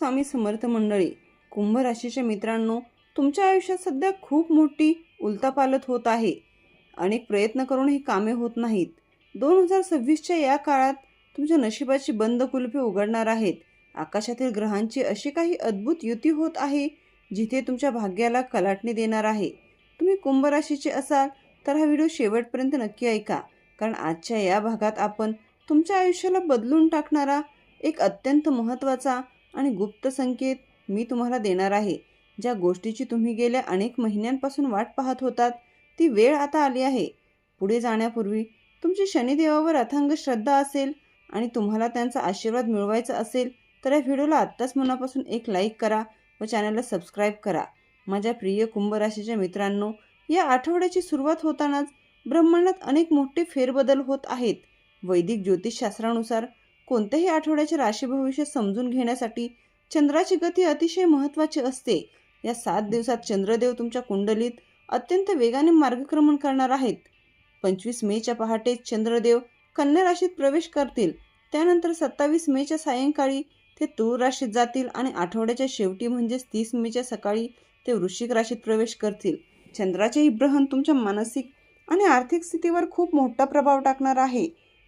स्वामी समर्थ मंडळी, कुंभ राशीच्या मित्रांनो, तुमच्या आयुष्यात सध्या खूप मोठी उलथापालथ होत आहे. अनेक प्रयत्न करूनही कामे होत नाहीत. 2026च्या या काळात तुमच्या नशिबाची बंद कुलपे उघडणार आहेत. आकाशातील ग्रहांची अशी काही अद्भुत युती होत आहे जिथे तुमच्या भाग्याला कलाटणी देणार आहे. तुम्ही कुंभ राशीचे असाल तर हा व्हिडिओ शेवटपर्यंत नक्की ऐका, कारण आजच्या या भागात आपण तुमच्या आयुष्याला बदलून टाकणारा एक अत्यंत महत्त्वाचा आणि गुप्त संकेत मी तुम्हाला देणार आहे. ज्या गोष्टीची तुम्ही गेल्या अनेक महिन्यांपासून वाट पाहत होतात, ती वेळ आता आली आहे. पुढे जाण्यापूर्वी तुमची शनिदेवावर अथांग श्रद्धा असेल आणि तुम्हाला त्यांचा आशीर्वाद मिळवायचा असेल तर या व्हिडिओला आत्ताच मनापासून एक लाईक करा व चॅनलला सबस्क्राईब करा. माझ्या प्रिय कुंभ राशीच्या मित्रांनो, या आठवड्याची सुरुवात होतानाच ब्रह्मांडात अनेक मोठे फेरबदल होत आहेत. वैदिक ज्योतिषशास्त्रानुसार कोणत्याही आठवड्याचे राशी भविष्य समजून घेण्यासाठी चंद्राची गती अतिशय महत्त्वाची असते. या 7 दिवसात चंद्रदेव तुमच्या कुंडलीत अत्यंत वेगाने मार्गक्रमण करणार आहेत. 25 मेच्या पहाटे चंद्रदेव कन्या राशीत प्रवेश करतील. त्यानंतर 27 मेच्या सायंकाळी ते तुळ राशीत जातील आणि आठवड्याच्या शेवटी म्हणजेच 30 मेच्या सकाळी ते वृश्चिक राशीत प्रवेश करतील. चंद्राचे ग्रहण तुमच्या मानसिक आणि आर्थिक स्थितीवर खूप मोठा प्रभाव टाकणार आहे.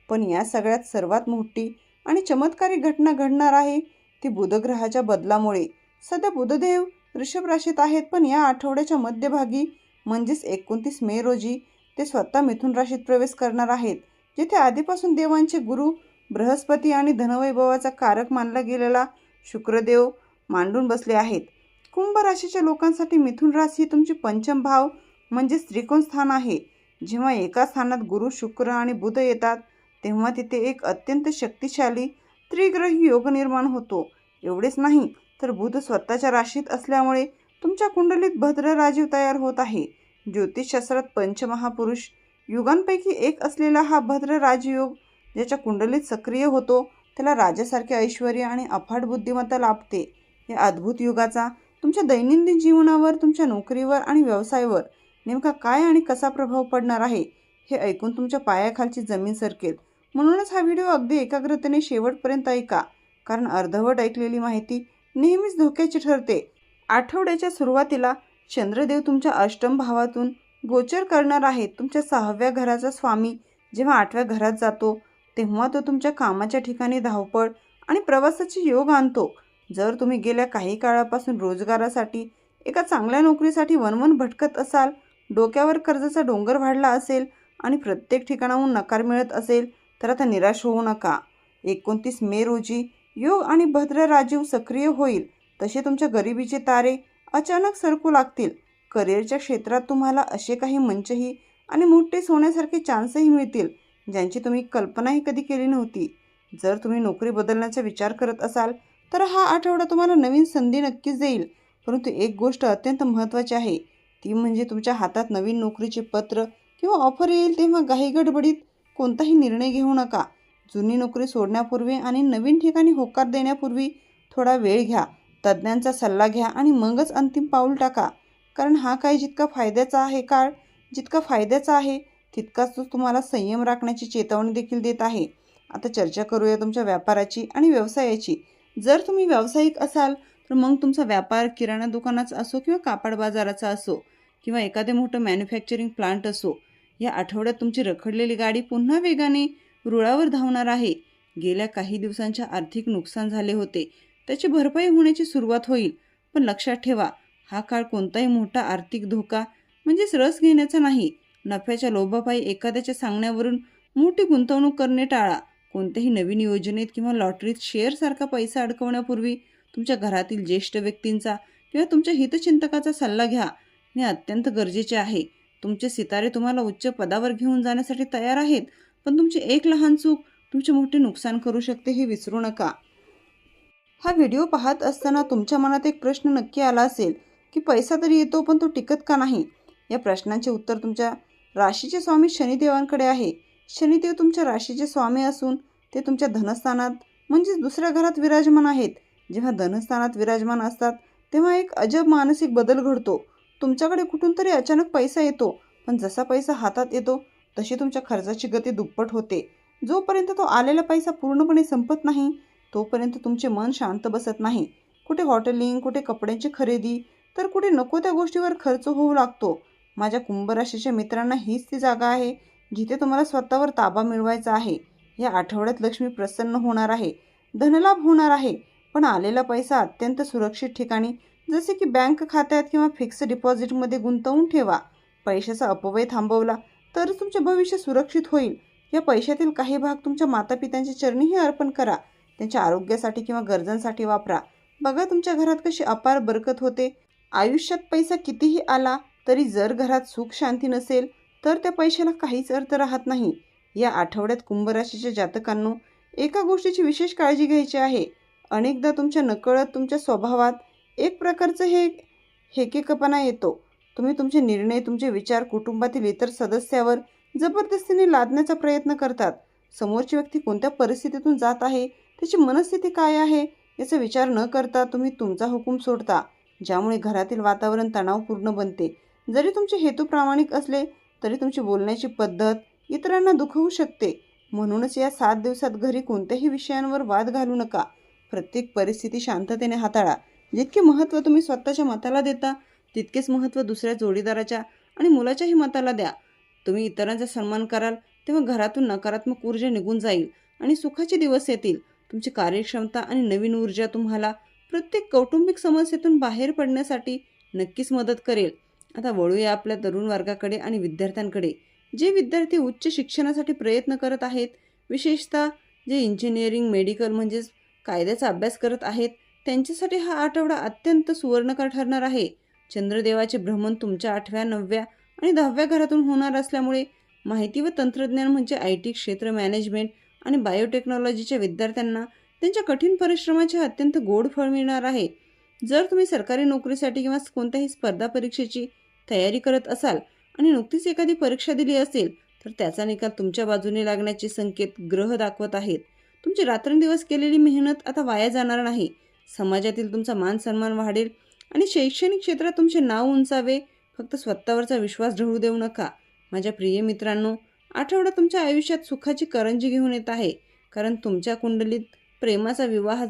पण या सगळ्यात सर्वात मोठी आणि चमत्कारी घटना घडणार आहे ती बुधग्रहाच्या बदलामुळे. सध्या बुधदेव वृषभ राशीत आहेत, पण या आठवड्याच्या मध्यभागी म्हणजेच 29 मे रोजी ते स्वतः मिथुन राशीत प्रवेश करणार आहेत, जिथे आधीपासून देवांचे गुरु बृहस्पती आणि धनवैभवाचा कारक मानला गेलेला शुक्रदेव मांडून बसले आहेत. कुंभ राशीच्या लोकांसाठी मिथुन राशी तुमची पंचम भाव म्हणजेच त्रिकोण स्थान आहे. जेव्हा एका स्थानात गुरु, शुक्र आणि बुध येतात तेव्हा तिथे एक अत्यंत शक्तिशाली त्रिग्रही योग निर्माण होतो. एवढेच नाही तर बुध स्वतःच्या राशीत असल्यामुळे तुमच्या कुंडलीत भद्र राजीव तयार होत आहे. ज्योतिषशास्त्रात पंचमहापुरुष युगांपैकी एक असलेला हा भद्र राजयोग ज्याच्या कुंडलीत सक्रिय होतो त्याला राजासारखे ऐश्वर आणि अफाट बुद्धिमत्ता लाभते. या अद्भुत युगाचा तुमच्या दैनंदिन जीवनावर, तुमच्या नोकरीवर आणि व्यवसायावर नेमका काय आणि कसा प्रभाव पडणार आहे हे ऐकून तुमच्या पायाखालची जमीन सरकेल. म्हणूनच हा व्हिडिओ अगदी एकाग्रतेने शेवटपर्यंत ऐका, कारण अर्धवट ऐकलेली माहिती नेहमीच धोक्याची ठरते. आठवड्याच्या सुरुवातीला चंद्रदेव तुमच्या अष्टम भावातून गोचर करणार आहे. तुमच्या 6व्या घराचा स्वामी जेव्हा 8व्या घरात जातो तेव्हा तो तुमच्या कामाच्या ठिकाणी धावपळ आणि प्रवासाचे योग आणतो. जर तुम्ही गेल्या काही काळापासून रोजगारासाठी एका चांगल्या नोकरीसाठी वणवण भटकत असाल, डोक्यावर कर्जाचा डोंगर वाढला असेल आणि प्रत्येक ठिकाणाहून नकार मिळत असेल तर आता निराश होऊ नका. 29 मे रोजी योग आणि भद्र राजीव सक्रिय होईल तसे तुमच्या गरिबीचे तारे अचानक सरकू लागतील. करिअरच्या क्षेत्रात तुम्हाला असे काही मंचही आणि मोठे सोन्यासारखे चान्सही मिळतील ज्यांची तुम्ही कल्पनाही कधी केली नव्हती. जर तुम्ही नोकरी बदलण्याचा विचार करत असाल तर हा आठवडा तुम्हाला नवीन संधी नक्कीच देईल. परंतु एक गोष्ट अत्यंत महत्त्वाची आहे, ती म्हणजे तुमच्या हातात नवीन नोकरीचे पत्र किंवा ऑफर येईल तेव्हा घाईगडबडीत कोणताही निर्णय घेऊ नका. जुनी नोकरी सोडण्यापूर्वी आणि नवीन ठिकाणी होकार देण्यापूर्वी थोडा वेळ घ्या, तज्ज्ञांचा सल्ला घ्या आणि मगच अंतिम पाऊल टाका. कारण हा काळ जितका फायद्याचा आहे तितकाच तो तुम्हाला संयम राखण्याची चेतावणी देखील देत आहे. आता चर्चा करूया तुमच्या व्यापाराची आणि व्यवसायाची. जर तुम्ही व्यावसायिक असाल तर मग तुमचा व्यापार किराणा दुकानाचा असो किंवा कापड बाजाराचा असो किंवा एखादे मोठं मॅन्युफॅक्चरिंग प्लांट असो, या आठवड्यात तुमची रखडलेली गाडी पुन्हा वेगाने रुळावर धावणार आहे. गेल्या काही दिवसांच्या आर्थिक नुकसान झाले होते त्याची भरपाई होण्याची सुरुवात होईल. पण लक्षात ठेवा, हा काळ कोणताही मोठा आर्थिक धोका म्हणजेच रस घेण्याचा नाही. नफ्याच्या लोभापायी एखाद्याच्या सांगण्यावरून मोठी गुंतवणूक करणे टाळा. कोणत्याही नवीन योजनेत किंवा लॉटरीत शेअरसारखा पैसा अडकवण्यापूर्वी तुमच्या घरातील ज्येष्ठ व्यक्तींचा किंवा तुमच्या हितचिंतकाचा सल्ला घ्या. हे अत्यंत गरजेचे आहे. तुमचे सितारे तुम्हाला उच्च पदावर घेऊन जाण्यासाठी तयार आहेत, पण तुमची एक लहान चूक तुमचे मोठे नुकसान करू शकते हे विसरू नका. हा व्हिडिओ पाहत असताना तुमच्या मनात एक प्रश्न नक्की आला असेल की पैसा तरी येतो पण तो टिकत का नाही. या प्रश्नांचे उत्तर तुमच्या राशीचे स्वामी शनिदेवांकडे आहे. शनिदेव तुमच्या राशीचे स्वामी असून ते तुमच्या धनस्थानात म्हणजेच दुसऱ्या घरात विराजमान आहेत. जेव्हा धनस्थानात विराजमान असतात तेव्हा एक अजब मानसिक बदल घडतो. तुमच्याकडे कुठून तरी अचानक पैसा येतो, पण जसा पैसा हातात येतो तशी तुमच्या खर्चाची गती दुप्पट होते. जोपर्यंत तो आलेला पैसा पूर्णपणे संपत नाही तोपर्यंत तुमचे मन शांत बसत नाही. कुठे हॉटेलिंग, कुठे कपड्यांची खरेदी, तर कुठे नको त्या गोष्टीवर खर्च होऊ लागतो. माझ्या कुंभ राशीच्या मित्रांना हीच ती जागा आहे जिथे तुम्हाला स्वतःवर ताबा मिळवायचा आहे. या आठवड्यात लक्ष्मी प्रसन्न होणार आहे, धनलाभ होणार आहे, पण आलेला पैसा अत्यंत सुरक्षित ठिकाणी जसे की बँक खात्यात किंवा फिक्स डिपॉझिटमध्ये गुंतवून ठेवा. पैशाचा अपव्यय थांबवला तरच तुमचे भविष्य सुरक्षित होईल. या पैशातील काही भाग तुमच्या मातापित्यांच्या चरणीही अर्पण करा. त्यांच्या आरोग्यासाठी किंवा गरजांसाठी वापरा. बघा तुमच्या घरात कशी अपार बरकत होते. आयुष्यात पैसा कितीही आला तरी जर घरात सुख शांती नसेल तर त्या पैशाला काहीच अर्थ राहत नाही. या आठवड्यात कुंभ राशीच्या जातकांनो एका गोष्टीची विशेष काळजी घ्यायची आहे. अनेकदा तुमच्या नकळत तुमच्या स्वभावात एक प्रकारचं हेकेकपणा येतो. तुम्ही तुमचे निर्णय, तुमचे विचार कुटुंबातील इतर सदस्यावर जबरदस्तीने लादण्याचा प्रयत्न करतात. समोरची व्यक्ती कोणत्या परिस्थितीतून जात आहे, त्याची मनस्थिती काय आहे याचा विचार न करता तुम्ही तुमचा हुकूम सोडता, ज्यामुळे घरातील वातावरण तणावपूर्ण बनते. जरी तुमचे हेतू प्रामाणिक असले तरी तुमची बोलण्याची पद्धत इतरांना दुखवू शकते. म्हणूनच या 7 दिवसात घरी कोणत्याही विषयांवर वाद घालू नका. प्रत्येक परिस्थिती शांततेने हाताळा. जितके महत्त्व तुम्ही स्वतःच्या मताला देता तितकेच महत्त्व दुसऱ्या जोडीदाराच्या आणि मुलाच्याही मताला द्या. तुम्ही इतरांचा सन्मान कराल तेव्हा घरातून नकारात्मक ऊर्जा निघून जाईल आणि सुखाचे दिवस येतील. तुमची कार्यक्षमता आणि नवीन ऊर्जा तुम्हाला प्रत्येक कौटुंबिक समस्येतून बाहेर पडण्यासाठी नक्कीच मदत करेल. आता वळूया आपल्या तरुण वर्गाकडे आणि विद्यार्थ्यांकडे. जे विद्यार्थी उच्च शिक्षणासाठी प्रयत्न करत आहेत, विशेषतः जे इंजिनिअरिंग, मेडिकल म्हणजेच कायद्याचा अभ्यास करत आहेत, त्यांच्यासाठी हा आठवडा अत्यंत सुवर्णकर ठरणार आहे. चंद्रदेवाचे भ्रमण तुमच्या 8व्या, 9व्या आणि 10व्या घरातून होणार असल्यामुळे माहिती व तंत्रज्ञान म्हणजे IT क्षेत्र, मॅनेजमेंट आणि बायोटेक्नॉलॉजीच्या विद्यार्थ्यांना त्यांच्या कठीण परिश्रमाचे अत्यंत गोड फळ मिळणार आहे. जर तुम्ही सरकारी नोकरीसाठी किंवा कोणत्याही स्पर्धा परीक्षेची तयारी करत असाल आणि नुकतीच एखादी परीक्षा दिली असेल तर त्याचा निकाल तुमच्या बाजूने लागण्याचे संकेत ग्रह दाखवत आहेत. तुमची रात्रंदिवस केलेली मेहनत आता वाया जाणार नाही. समाजातील तुमचा मान सन्मान वाढेल आणि शैक्षणिक क्षेत्रात तुमचे नाव उंचावे. फक्त स्वतःवरचा विश्वास ढळू देऊ नका. माझ्या प्रिय मित्रांनो, आठवडा तुमच्या आयुष्यात सुखाची करंजी घेऊन येत आहे, कारण तुमच्या कुंडलीत प्रेमाचा, विवाह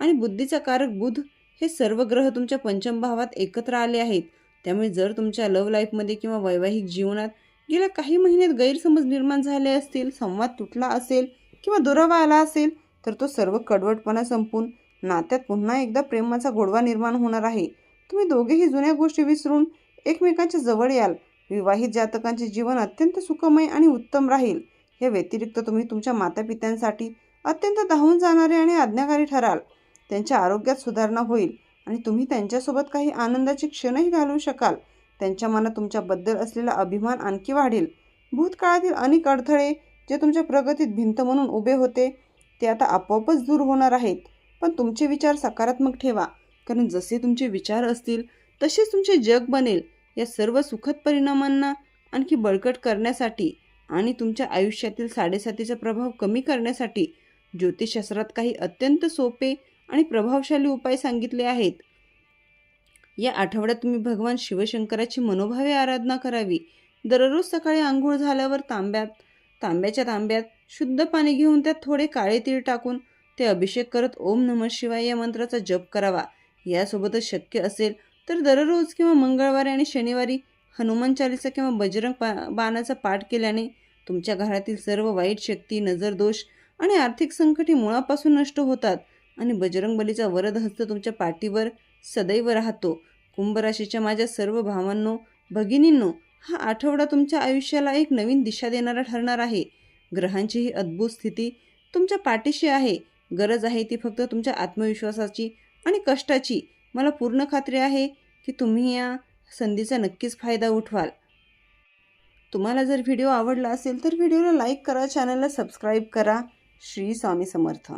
आणि बुद्धीचा कारक बुध हे सर्व ग्रह तुमच्या पंचम भावात एकत्र आले आहेत. त्यामुळे जर तुमच्या लव्ह लाईफमध्ये किंवा वैवाहिक जीवनात गेल्या काही महिन्यात गैरसमज निर्माण झाले असतील, संवाद तुटला असेल किंवा दुरावा आला असेल तर तो सर्व कडवटपणा संपून नात्यात पुन्हा एकदा प्रेमाचा गोडवा निर्माण होणार आहे. तुम्ही दोघेही जुन्या गोष्टी विसरून एकमेकांच्या जवळ याल. विवाहित जातकांचे जीवन अत्यंत सुखमय आणि उत्तम राहील. या व्यतिरिक्त तुम्ही तुमच्या मातापित्यांसाठी अत्यंत धावून जाणारे आणि आज्ञाकारी ठराल. त्यांच्या आरोग्यात सुधारणा होईल आणि तुम्ही त्यांच्यासोबत काही आनंदाचे क्षणही घालवू शकाल. त्यांच्या मनात तुमच्याबद्दल असलेला अभिमान आणखी वाढेल. भूतकाळातील अनेक अडथळे जे तुमच्या प्रगतीत भिंत म्हणून उभे होते ते आता आपोआपच दूर होणार आहेत. पण तुमचे विचार सकारात्मक ठेवा, कारण जसे तुमचे विचार असतील तसेच तुमचे जग बनेल. या सर्व सुखद परिणामांना आणखी बळकट करण्यासाठी आणि तुमच्या आयुष्यातील 7.5चा प्रभाव कमी करण्यासाठी ज्योतिषशास्त्रात काही अत्यंत सोपे आणि प्रभावशाली उपाय सांगितले आहेत. या आठवड्यात तुम्ही भगवान शिवशंकराची मनोभावे आराधना करावी. दररोज सकाळी आंघोळ झाल्यावर तांब्याच्या तांब्यात शुद्ध पाणी घेऊन त्यात थोडे काळे तीळ टाकून ते अभिषेक करत ओम नमः शिवाय या मंत्राचा जप करावा. यासोबतच शक्य असेल तर दररोज किंवा मंगळवारी आणि शनिवारी हनुमान चालीसा किंवा बजरंग बाणाचा पाठ केल्याने तुमच्या घरातील सर्व वाईट शक्ती, नजरदोष आणि आर्थिक संकटे मुळापासून नष्ट होतात आणि बजरंगबलीचा वरद हस्त तुमच्या पाठीवर सदैव राहतो. कुंभ राशीच्या माझ्या सर्व भावांनो, भगिनींनो, हा आठवडा तुमच्या आयुष्याला एक नवीन दिशा देणारा ठरणार आहे. ग्रहांची ही अद्भुत स्थिती तुमच्या पाठीशी आहे. गरज आहे ती फक्त तुमच्या आत्मविश्वासाची आणि कष्टाची. मला पूर्ण खात्री आहे की तुम्ही या संधीचा नक्कीच फायदा उठवाल. तुम्हाला जर व्हिडिओ आवडला असेल तर व्हिडिओला लाईक करा, चॅनलला सबस्क्राईब करा. श्री स्वामी समर्थ.